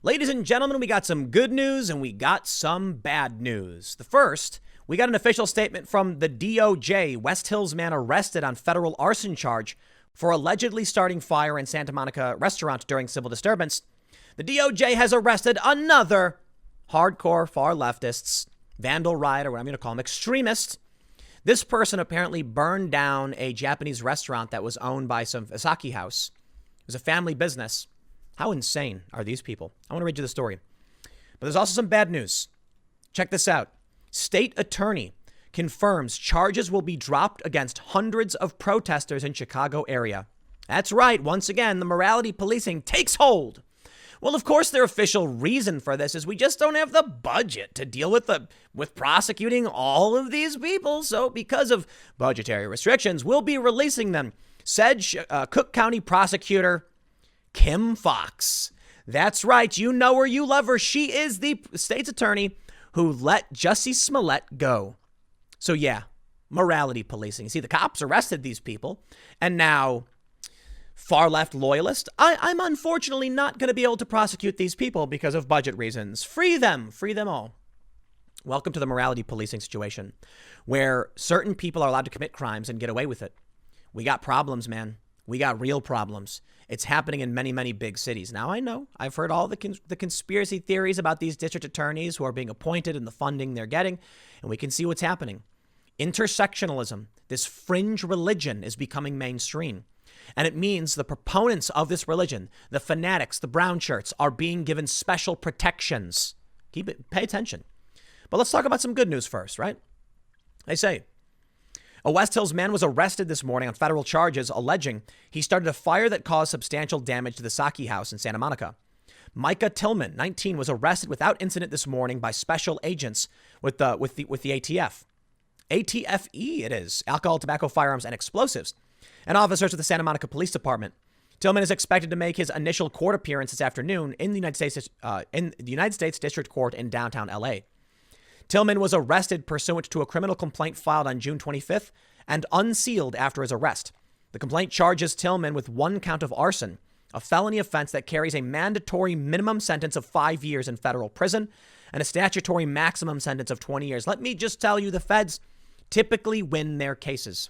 Ladies and gentlemen, we got some good news and we got some bad news. The first, we got an official statement from the DOJ. West Hills man arrested on federal arson charge for allegedly starting fire in Santa Monica restaurant during civil disturbance. The DOJ has arrested another hardcore far leftists, vandal riot, or what I'm going to call them, extremist. This person apparently burned down a Japanese restaurant that was owned by some sake house. It was a family business. How insane are these people? I want to read you the story. But there's also some bad news. Check this out. State attorney confirms charges will be dropped against hundreds of protesters in Chicago area. That's right. Once again, the morality policing takes hold. Well, of course, their official reason for this is we just don't have the budget to deal with prosecuting all of these people. So because of budgetary restrictions, we'll be releasing them, said Cook County prosecutor Kim Foxx. That's right. You know her, you love her. She is the state's attorney who let Jussie Smollett go. So yeah, morality policing. See, the cops arrested these people, and now far left loyalist. I'm unfortunately not going to be able to prosecute these people because of budget reasons. Free them all. Welcome to the morality policing situation where certain people are allowed to commit crimes and get away with it. We got problems, man. We got real problems. It's happening in many, many big cities. Now, I know I've heard all the conspiracy theories about these district attorneys who are being appointed and the funding they're getting, and we can see what's happening. Intersectionalism, this fringe religion, is becoming mainstream. And it means the proponents of this religion, the fanatics, the brown shirts, are being given special protections. Pay attention. But let's talk about some good news first, right? They say a West Hills man was arrested this morning on federal charges alleging he started a fire that caused substantial damage to the sake house in Santa Monica. Micah Tillman, 19, was arrested without incident this morning by special agents with the ATF. ATFE it is, alcohol, tobacco, firearms, and explosives, and officers with the Santa Monica Police Department. Tillman is expected to make his initial court appearance this afternoon in the United States District Court in downtown LA. Tillman was arrested pursuant to a criminal complaint filed on June 25th and unsealed after his arrest. The complaint charges Tillman with one count of arson, a felony offense that carries a mandatory minimum sentence of 5 years in federal prison and a statutory maximum sentence of 20 years. Let me just tell you, the feds typically win their cases.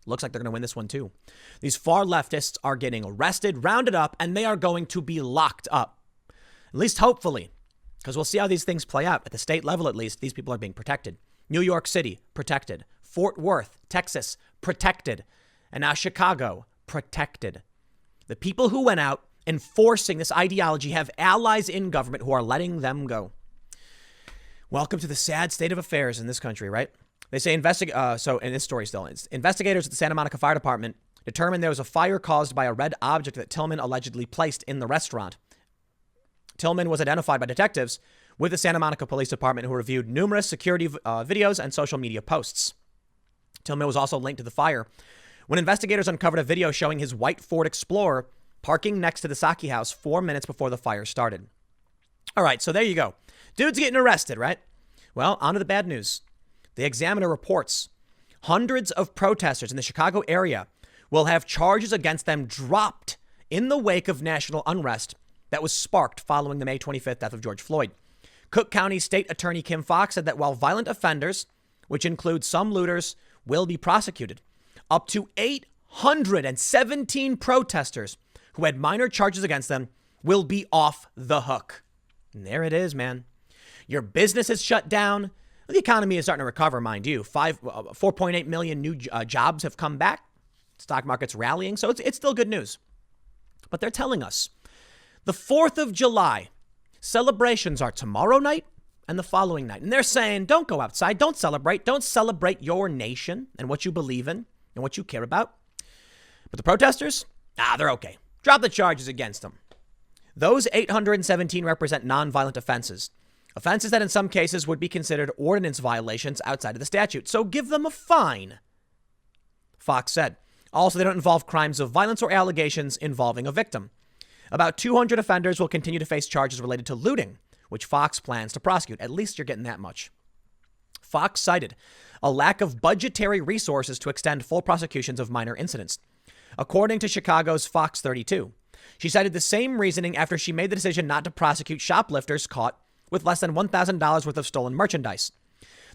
Looks like they're going to win this one too. These far leftists are getting arrested, rounded up, and they are going to be locked up. At least hopefully. Because we'll see how these things play out. At the state level, at least, these people are being protected. New York City, protected. Fort Worth, Texas, protected. And now Chicago, protected. The people who went out enforcing this ideology have allies in government who are letting them go. Welcome to the sad state of affairs in this country, right? They say in this story still, investigators at the Santa Monica Fire Department determined there was a fire caused by a red object that Tillman allegedly placed in the restaurant. Tillman was identified by detectives with the Santa Monica Police Department, who reviewed numerous security videos and social media posts. Tillman was also linked to the fire when investigators uncovered a video showing his white Ford Explorer parking next to the sake house 4 minutes before the fire started. All right, so there you go. Dude's getting arrested, right? Well, on to the bad news. The Examiner reports hundreds of protesters in the Chicago area will have charges against them dropped in the wake of national unrest that was sparked following the May 25th death of George Floyd. Cook County State Attorney Kim Foxx said that while violent offenders, which include some looters, will be prosecuted, up to 817 protesters who had minor charges against them will be off the hook. And there it is, man. Your business is shut down. The economy is starting to recover, mind you. 4.8 million new jobs have come back. Stock market's rallying, so it's still good news. But they're telling us the 4th of July celebrations are tomorrow night and the following night. And they're saying, don't go outside. Don't celebrate. Don't celebrate your nation and what you believe in and what you care about. But the protesters, they're okay. Drop the charges against them. Those 817 represent nonviolent offenses. Offenses that in some cases would be considered ordinance violations outside of the statute. So give them a fine, Foxx said. Also, they don't involve crimes of violence or allegations involving a victim. About 200 offenders will continue to face charges related to looting, which Foxx plans to prosecute. At least you're getting that much. Foxx cited a lack of budgetary resources to extend full prosecutions of minor incidents. According to Chicago's Fox 32, She cited the same reasoning after she made the decision not to prosecute shoplifters caught with less than $1,000 worth of stolen merchandise.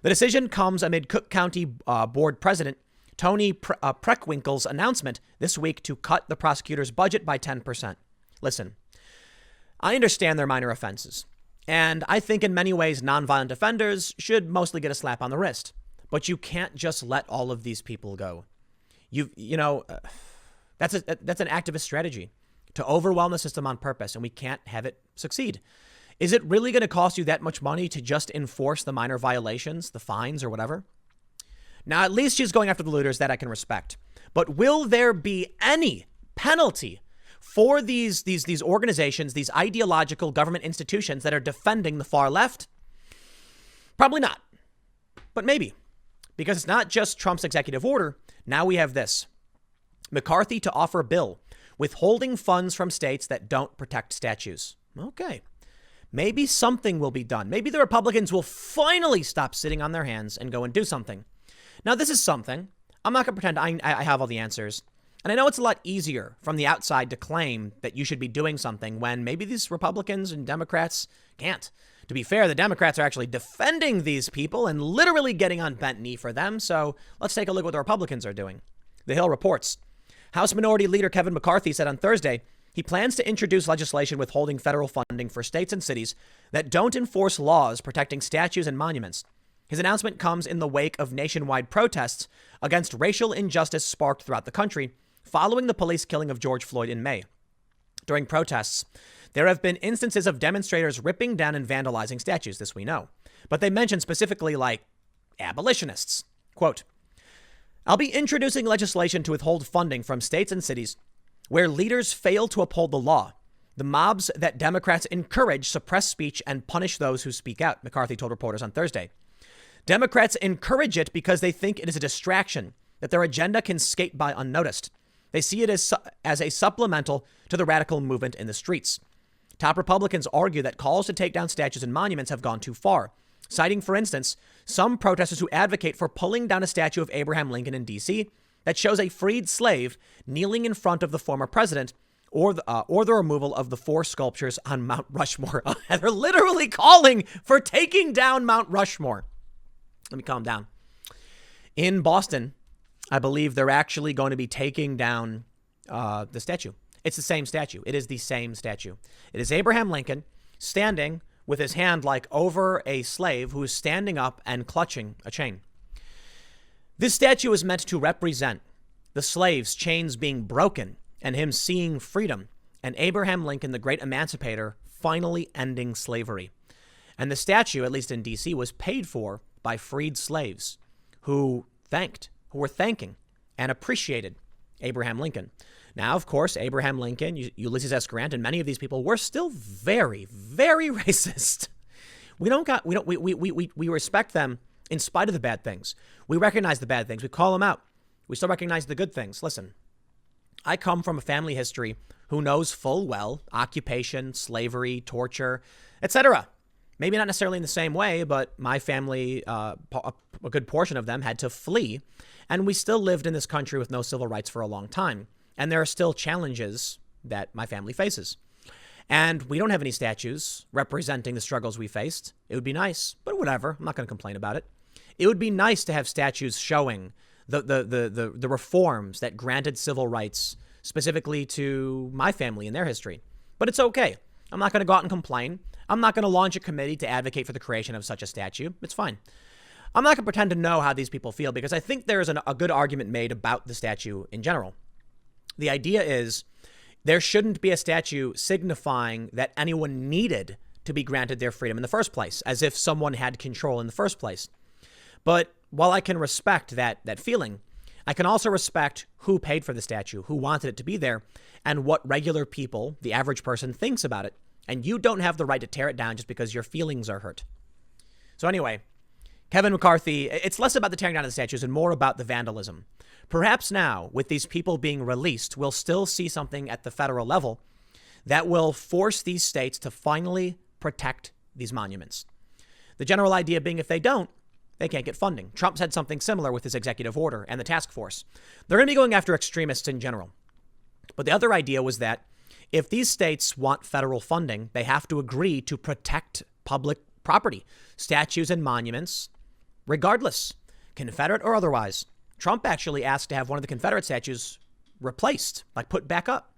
The decision comes amid Cook County Board President Tony Preckwinkle's announcement this week to cut the prosecutor's budget by 10%. Listen, I understand they're minor offenses, and I think in many ways nonviolent offenders should mostly get a slap on the wrist. But you can't just let all of these people go. That's an activist strategy to overwhelm the system on purpose, and we can't have it succeed. Is it really going to cost you that much money to just enforce the minor violations, the fines or whatever? Now, at least she's going after the looters. That I can respect. But will there be any penalty for these organizations, these ideological government institutions that are defending the far left? Probably not. But maybe. Because it's not just Trump's executive order. Now we have this. McCarthy to offer a bill withholding funds from states that don't protect statues. Okay. Maybe something will be done. Maybe the Republicans will finally stop sitting on their hands and go and do something. Now, this is something. I'm not going to pretend I have all the answers. And I know it's a lot easier from the outside to claim that you should be doing something when maybe these Republicans and Democrats can't. To be fair, the Democrats are actually defending these people and literally getting on bent knee for them. So let's take a look at what the Republicans are doing. The Hill reports. House Minority Leader Kevin McCarthy said on Thursday he plans to introduce legislation withholding federal funding for states and cities that don't enforce laws protecting statues and monuments. His announcement comes in the wake of nationwide protests against racial injustice sparked throughout the country following the police killing of George Floyd in May. During protests, there have been instances of demonstrators ripping down and vandalizing statues, this we know. But they mention specifically like abolitionists. Quote, I'll be introducing legislation to withhold funding from states and cities where leaders fail to uphold the law. The mobs that Democrats encourage suppress speech and punish those who speak out, McCarthy told reporters on Thursday. Democrats encourage it because they think it is a distraction, that their agenda can skate by unnoticed. They see it as a supplemental to the radical movement in the streets. Top Republicans argue that calls to take down statues and monuments have gone too far, citing, for instance, some protesters who advocate for pulling down a statue of Abraham Lincoln in D.C. that shows a freed slave kneeling in front of the former president, or the removal of the 4 sculptures on Mount Rushmore. They're literally calling for taking down Mount Rushmore. Let me calm down. In Boston, I believe they're actually going to be taking down the statue. It's the same statue. It is the same statue. It is Abraham Lincoln standing with his hand like over a slave who is standing up and clutching a chain. This statue is meant to represent the slave's chains being broken and him seeing freedom, and Abraham Lincoln, the great emancipator, finally ending slavery. And the statue, at least in D.C., was paid for by freed slaves who were thanking and appreciated Abraham Lincoln. Now, of course, Abraham Lincoln, Ulysses S. Grant, and many of these people were still very, very racist. We respect them in spite of the bad things. We recognize the bad things. We call them out. We still recognize the good things. Listen, I come from a family history who knows full well occupation, slavery, torture, etc. Maybe not necessarily in the same way, but my family, a good portion of them had to flee. And we still lived in this country with no civil rights for a long time. And there are still challenges that my family faces. And we don't have any statues representing the struggles we faced. It would be nice, but whatever. I'm not going to complain about it. It would be nice to have statues showing the reforms that granted civil rights specifically to my family and their history. But it's okay. I'm not going to go out and complain. I'm not going to launch a committee to advocate for the creation of such a statue. It's fine. I'm not going to pretend to know how these people feel because I think there's a good argument made about the statue in general. The idea is there shouldn't be a statue signifying that anyone needed to be granted their freedom in the first place, as if someone had control in the first place. But while I can respect that feeling, I can also respect who paid for the statue, who wanted it to be there, and what regular people, the average person, thinks about it. And you don't have the right to tear it down just because your feelings are hurt. So anyway, Kevin McCarthy, it's less about the tearing down of the statues and more about the vandalism. Perhaps now, with these people being released, we'll still see something at the federal level that will force these states to finally protect these monuments. The general idea being if they don't, they can't get funding. Trump said something similar with his executive order and the task force. They're going to be going after extremists in general. But the other idea was that If these states want federal funding, they have to agree to protect public property, statues and monuments, regardless, Confederate or otherwise. Trump actually asked to have one of the Confederate statues replaced, like put back up.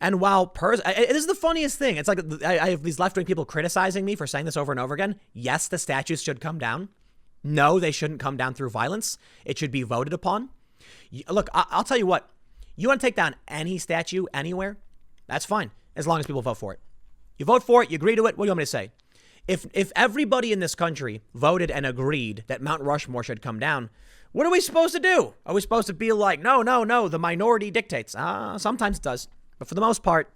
And while it is the funniest thing. It's like I have these left-wing people criticizing me for saying this over and over again. Yes, the statues should come down. No, they shouldn't come down through violence. It should be voted upon. Look, I'll tell you what. You want to take down any statue anywhere? That's fine, as long as people vote for it. You vote for it, you agree to it. What do you want me to say? If everybody in this country voted and agreed that Mount Rushmore should come down, what are we supposed to do? Are we supposed to be like, no, the minority dictates? Sometimes it does. But for the most part,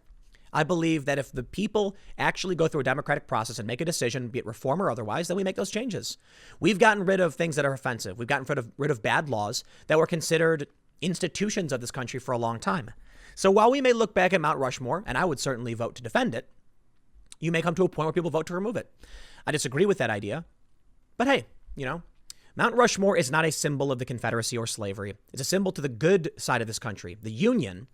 I believe that if the people actually go through a democratic process and make a decision, be it reform or otherwise, then we make those changes. We've gotten rid of things that are offensive. We've gotten rid of bad laws that were considered institutions of this country for a long time. So while we may look back at Mount Rushmore, and I would certainly vote to defend it, you may come to a point where people vote to remove it. I disagree with that idea. But hey, Mount Rushmore is not a symbol of the Confederacy or slavery. It's a symbol to the good side of this country, the Union,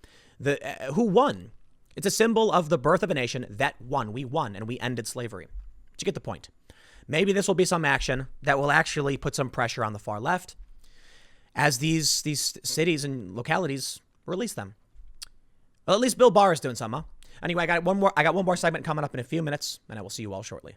who won. It's a symbol of the birth of a nation that won. We won, and we ended slavery. But you get the point. Maybe this will be some action that will actually put some pressure on the far left as these cities and localities release them. Well, at least Bill Barr is doing something, huh? Anyway, I got one more segment coming up in a few minutes, and I will see you all shortly.